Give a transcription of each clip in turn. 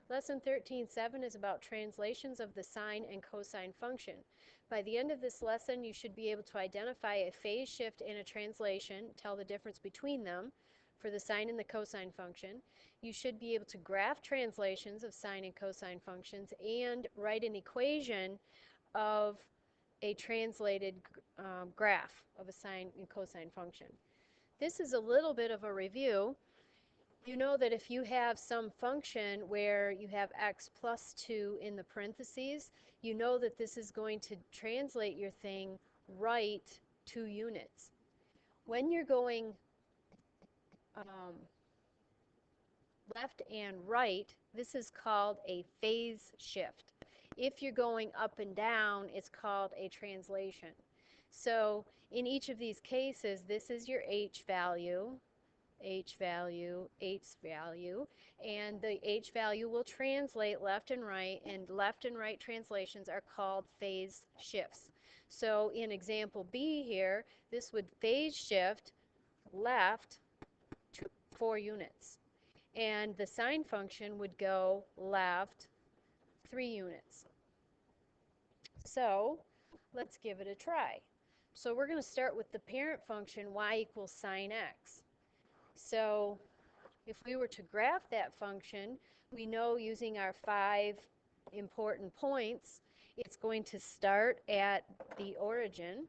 Lesson 13.7 is about translations of the sine and cosine function. By the end of this lesson, you should be able to identify a phase shift and a translation, tell the difference between them for the sine and the cosine function. You should be able to graph translations of sine and cosine functions and write an equation of a translated graph of a sine and cosine function. This is a little bit of a review. You know that if you have some function where you have x plus 2 in the parentheses, you know that this is going to translate your thing right 2 units. When you're going left and right, this is called a phase shift. If you're going up and down, it's called a translation. So in each of these cases, this is your h value, h value, h value, and the h value will translate left and left and right translations are called phase shifts. So in example B here, this would phase shift left 4 units, and the sine function would go left 3 units. So let's give it a try. So we're going to start with the parent function y equals sine x. So if we were to graph that function, we know using our 5 important points, it's going to start at the origin.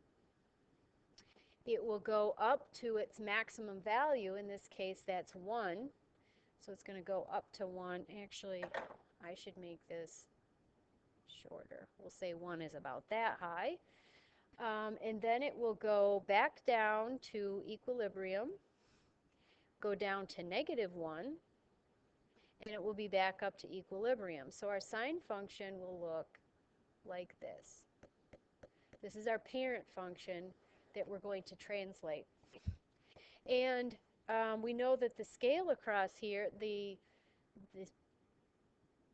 It will go up to its maximum value. In this case, that's 1. So it's going to go up to 1. Actually, I should make this shorter. We'll say 1 is about that high. And then it will go back down to equilibrium, go down to -1, and it will be back up to equilibrium. So our sine function will look like this. This is our parent function that we're going to translate. And we know that the scale across here, the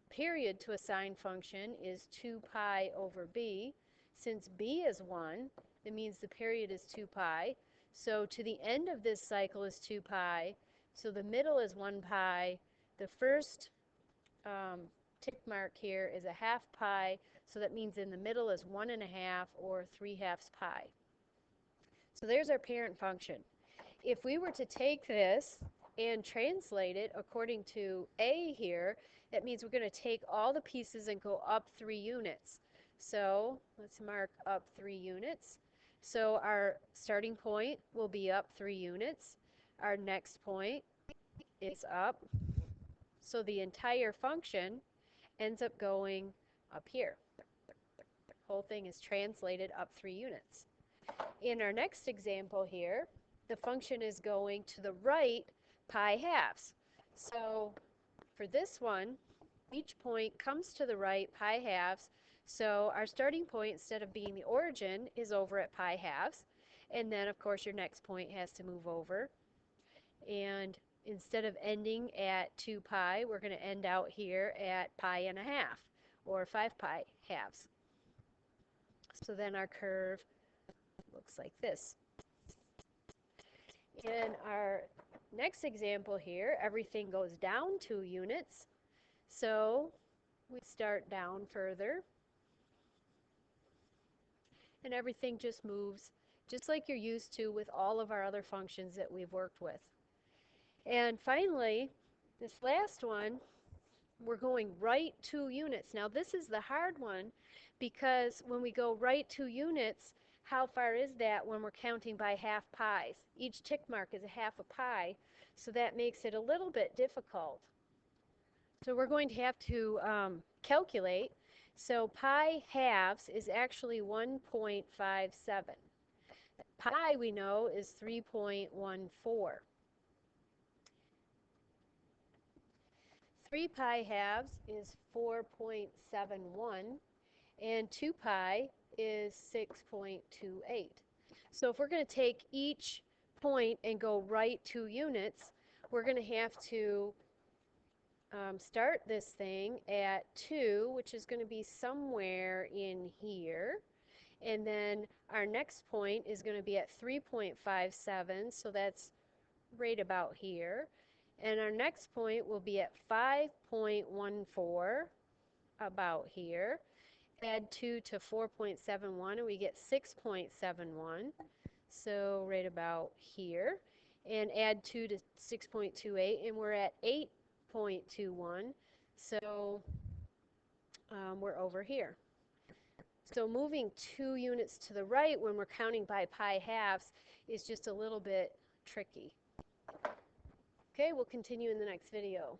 period to a sine function is 2 pi over b. Since b is 1, that means the period is 2 pi. So to the end of this cycle is 2 pi. So the middle is 1 pi. The first tick mark here is a half pi. So that means in the middle is 1.5 or 3/2 pi. So there's our parent function. If we were to take this and translate it according to A here, that means we're going to take all the pieces and go up 3 units. So let's mark up 3 units. So our starting point will be up 3 units. Our next point is up. So the entire function ends up going up here. The whole thing is translated up 3 units. In our next example here, the function is going to the right pi halves. So for this one, each point comes to the right pi halves. So our starting point, instead of being the origin, is over at pi halves. And then, of course, your next point has to move over. And instead of ending at 2 pi, we're going to end out here at pi and a half, or 5 pi halves. So then our curve looks like this. In our next example here, everything goes down 2 units. So we start down further. And everything just moves just like you're used to with all of our other functions that we've worked with. And finally, this last one, we're going right 2 units. Now this is the hard one because when we go right 2 units, how far is that when we're counting by half pies? Each tick mark is a half a pi, so that makes it a little bit difficult. So we're going to have to calculate. So pi halves is actually 1.57. Pi, we know, is 3.14. 3 pi halves is 4.71, and 2 pi is 6.28. So if we're going to take each point and go right 2 units, we're going to have to start this thing at 2, which is going to be somewhere in here. And then our next point is going to be at 3.57, so that's right about here. And our next point will be at 5.14, about here. Add 2 to 4.71 and we get 6.71, so right about here. And add 2 to 6.28 and we're at 8.21, so we're over here. So moving 2 units to the right when we're counting by pi halves is just a little bit tricky. Okay, we'll continue in the next video.